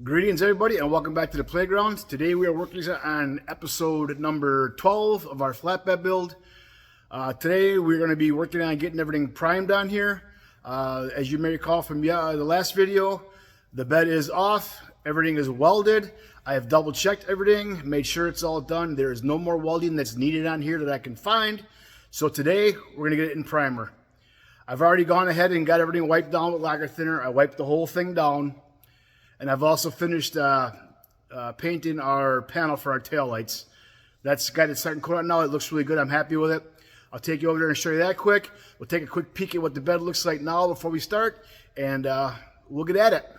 Greetings, everybody, and welcome back to the playground. Today we are working on episode number 12 of our flatbed build. Today we're going to be working on getting everything primed on here. As you may recall from the last video, the bed is off, everything is welded. I have double checked everything, made sure it's all done. There is no more welding that's needed on here that I can find. So today we're going to get it in primer. I've already gone ahead and got everything wiped down with lacquer thinner. I wiped the whole thing down. And I've also finished painting our panel for our taillights. That's got it starting to coat out now. It looks really good. I'm happy with it. I'll take you over there and show you that quick. We'll take a quick peek at what the bed looks like now before we start, and we'll get at it.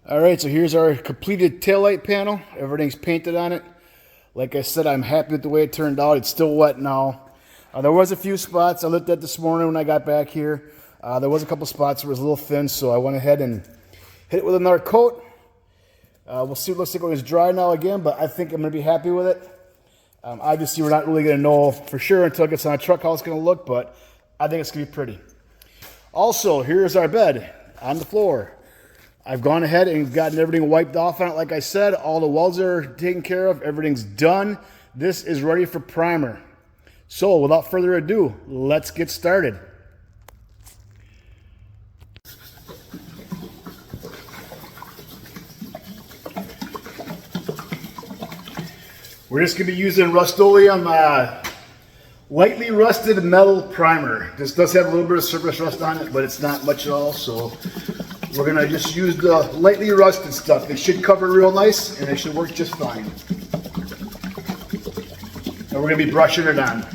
All right, so here's our completed taillight panel. Everything's painted on it. Like I said, I'm happy with the way it turned out. It's still wet now. There was a few spots I looked at this morning when I got back here. There was a couple spots where it was a little thin, so I went ahead and hit it with another coat. We'll see what it looks like when it's dry now again, but I think I'm going to be happy with it. Obviously, we're not really going to know for sure until it gets on a truck how it's going to look, but I think it's going to be pretty. Also, here's our bed on the floor. I've gone ahead and gotten everything wiped off on it. Like I said, all the welds are taken care of. Everything's done. This is ready for primer. So, without further ado, let's get started. We're just going to be using Rust-Oleum lightly rusted metal primer. This does have a little bit of surface rust on it, but it's not much at all. So we're going to just use the lightly rusted stuff. It should cover real nice, and it should work just fine. And we're going to be brushing it on.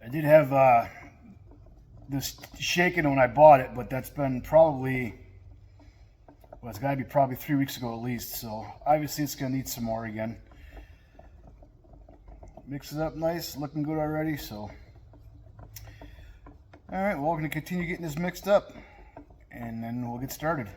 I did have this shaken when I bought it, but that's been probably, well, it's got to be probably 3 weeks ago at least, so obviously it's going to need some more again. Mix it up nice, looking good already, so. Alright, well, we're going to continue getting this mixed up, and then we'll get started.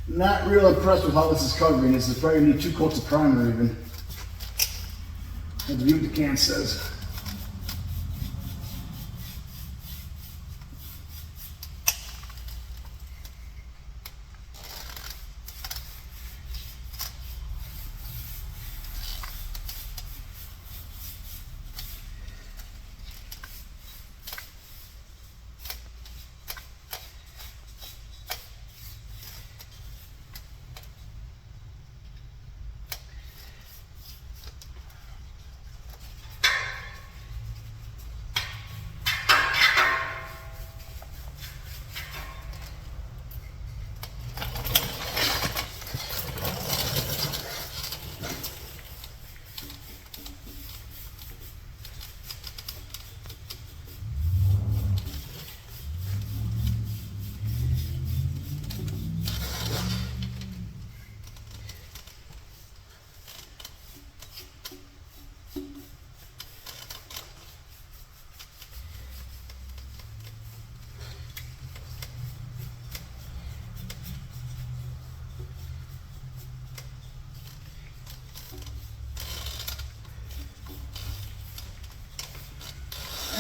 Not real impressed with how this is covering. This is probably need 2 coats of primer even. Let's view what the can says.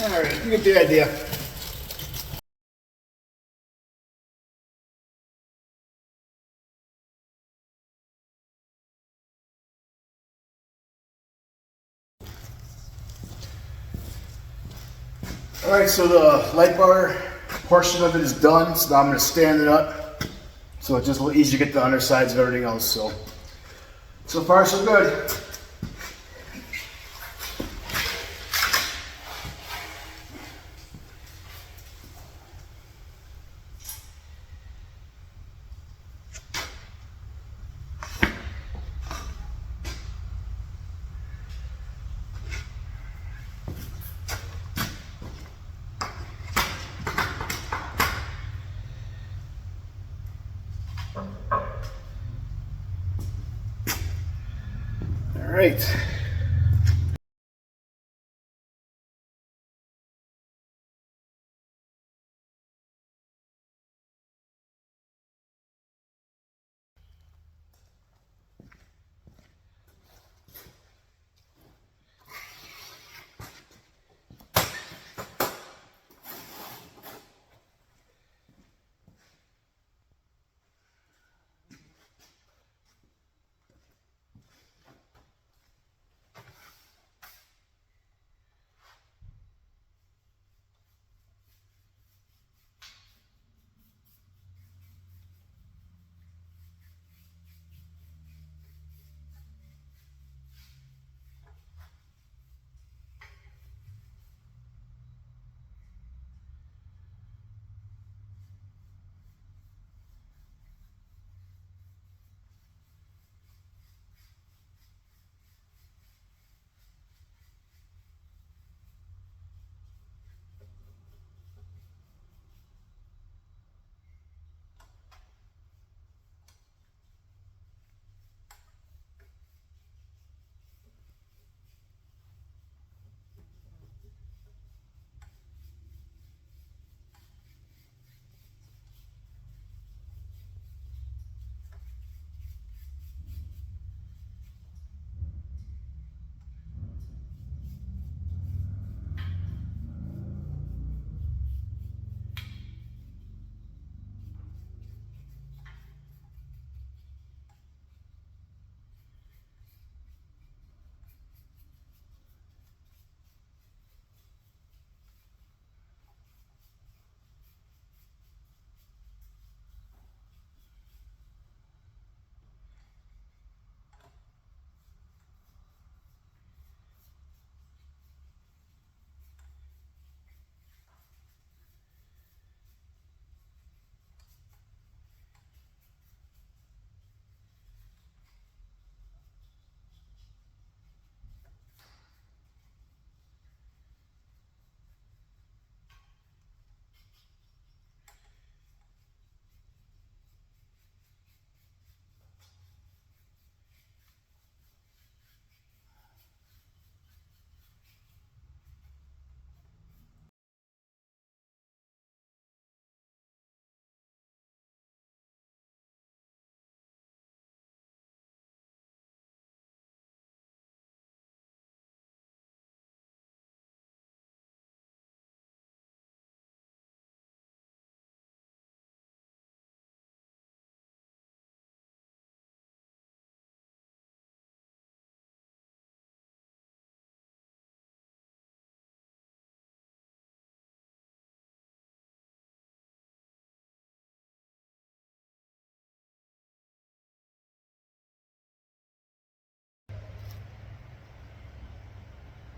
All right, you get the idea. All right, so the light bar portion of it is done. So now I'm going to stand it up. So it's just a little easier to get the undersides of everything else. So far so good. All right.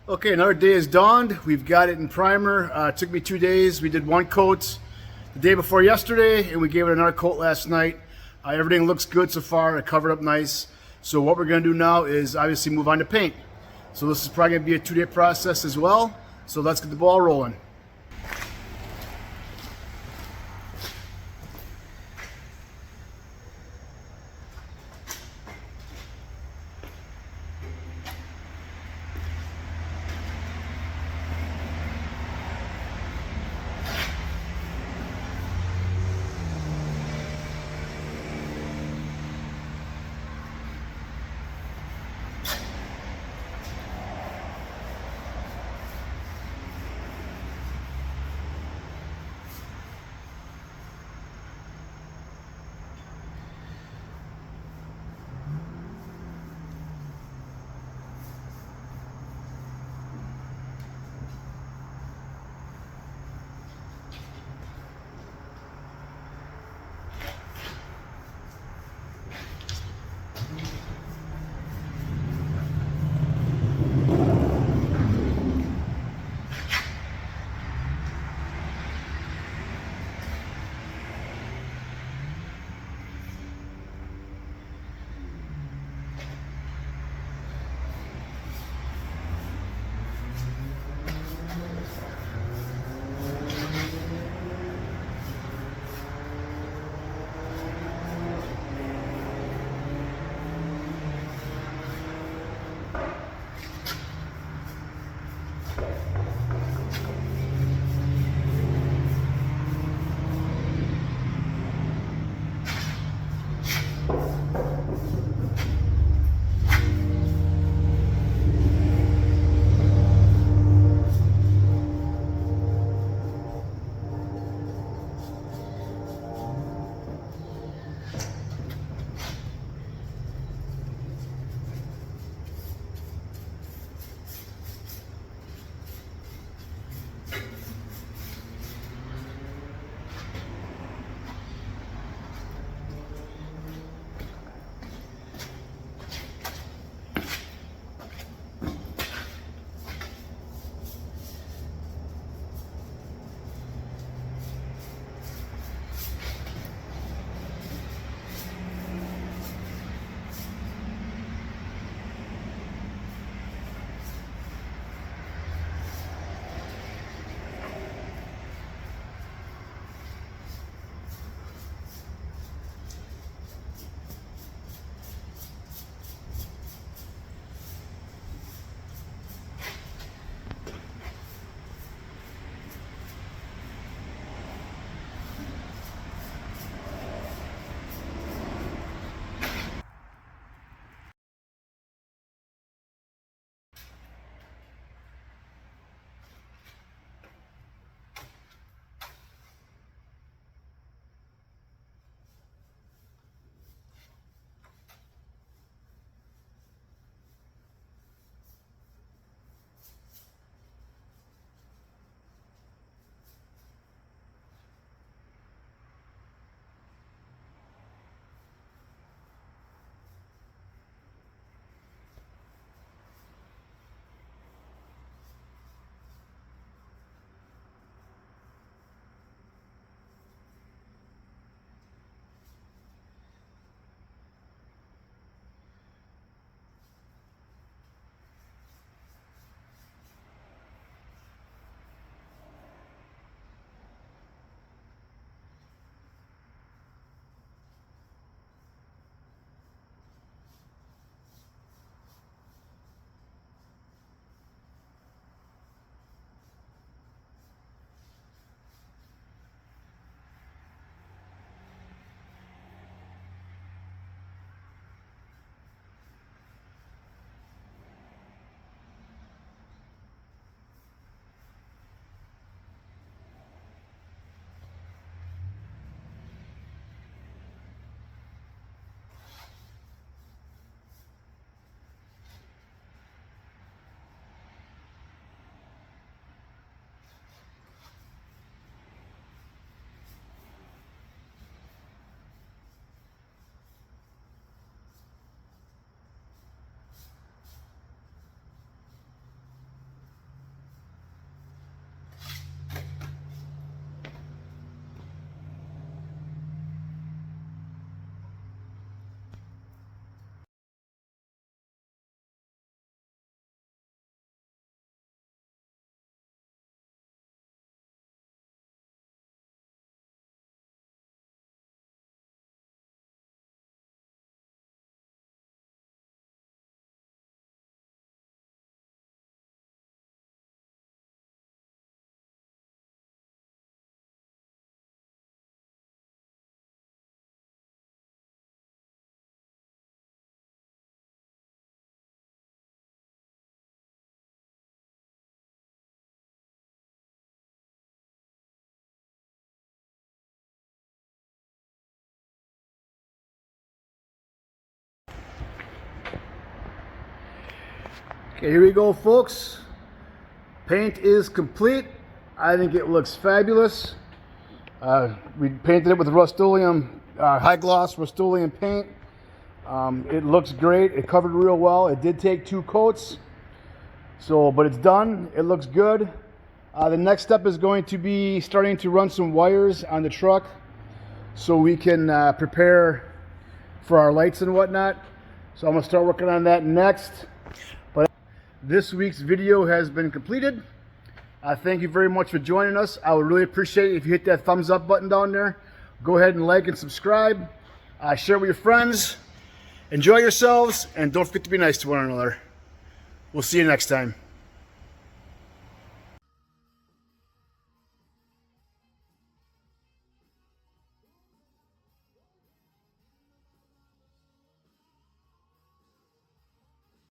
Okay, another day has dawned. We've got it in primer. It took me 2 days. We did one coat the day before yesterday, and we gave it another coat last night. Everything looks good so far. It covered up nice. So what we're going to do now is obviously move on to paint. So this is probably going to be a 2-day process as well. So let's get the ball rolling. Okay, here we go, folks. Paint is complete. I think it looks fabulous. We painted it with Rust-Oleum, high gloss Rust-Oleum paint. It looks great. It covered real well. It did take 2 coats, but it's done. It looks good. The next step is going to be starting to run some wires on the truck so we can prepare for our lights and whatnot. So I'm going to start working on that next. But this week's video has been completed. Thank you very much for joining us. I would really appreciate it if you hit that thumbs up button down there. Go ahead and like and subscribe. Share with your friends. Enjoy yourselves, and don't forget to be nice to one another. We'll see you next time.